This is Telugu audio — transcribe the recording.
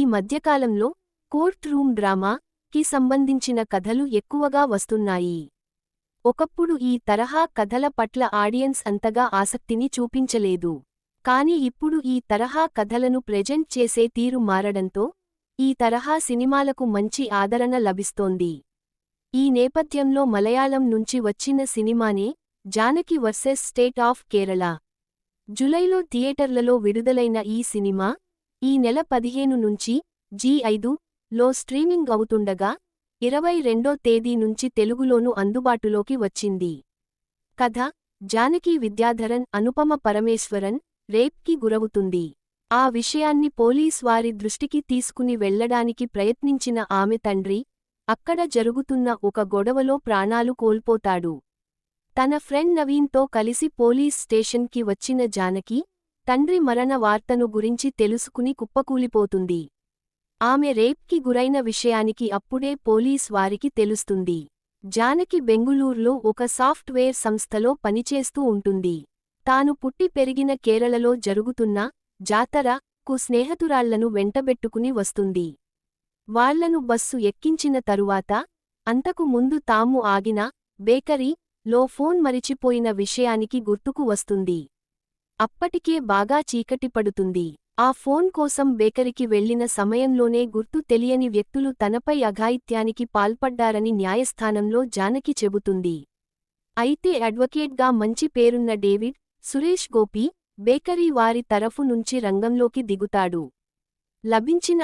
మధ్యకాలంలో కోర్ట్ రూమ్ డ్రామా కి సంబంధించిన కథలు ఎక్కువగా వస్తున్నాయి. ఒకప్పుడు ఈ తరహా కథల పట్ల ఆడియన్స్ అంతగా ఆసక్తిని చూపించలేదు. కాని ఇప్పుడు ఈ తరహా కథలను ప్రెజెంట్ చేసే తీరు మారడంతో ఈ తరహా సినిమాలకు మంచి ఆదరణ లభిస్తోంది. ఈ నేపథ్యంలో మలయాళం నుంచి వచ్చిన సినిమానే Janaki versus state of Kerala. జులైలో థియేటర్లలో విడుదలైన ఈ సినిమా ఈ నెల 15 నుంచి జీ5లో స్ట్రీమింగ్ అవుతుండగా 22వ తేదీ నుంచి తెలుగులోనూ అందుబాటులోకి వచ్చింది. కథ: జానకి విద్యాధరన్ అనుపమ పరమేశ్వరన్ రేప్కి గురవుతుంది. ఆ విషయాన్ని పోలీస్ వారి దృష్టికి తీసుకుని వెళ్లడానికి ప్రయత్నించిన ఆమె తండ్రి అక్కడ జరుగుతున్న ఒక గొడవలో ప్రాణాలు కోల్పోతాడు. తన ఫ్రెండ్ నవీన్తో కలిసి పోలీస్ స్టేషన్కి వచ్చిన జానకి తండ్రి మరణ వార్తను గురించి తెలుసుకుని కుప్పకూలిపోతుంది. ఆమె రేప్కి గురైన విషయానికి అప్పుడే పోలీస్ వారికి తెలుస్తుంది. జానకి బెంగుళూరులో ఒక సాఫ్ట్వేర్ సంస్థలో పనిచేస్తూ ఉంటుంది. తాను పుట్టి పెరిగిన కేరళలో జరుగుతున్న జాతరకు స్నేహితురాళ్లను వెంటబెట్టుకుని వస్తుంది. వాళ్లను బస్సు ఎక్కించిన తరువాత అంతకు ముందు తాము ఆగిన బేకరీలో ఫోన్ మరిచిపోయిన విషయానికి గుర్తుకు వస్తుంది. అప్పటికే బాగా చీకటి పడుతుంది. ఆ ఫోన్ కోసం బేకరీకి వెళ్లిన సమయంలోనే గుర్తు తెలియని వ్యక్తులు తనపై అఘాయిత్యానికి పాల్పడ్డారని న్యాయస్థానంలో జానకి చెబుతుంది. అయితే అడ్వకేట్గా మంచి పేరున్న డేవిడ్ సురేష్ గోపి బేకరీ వారి తరఫు నుంచి రంగంలోకి దిగుతాడు. లభించిన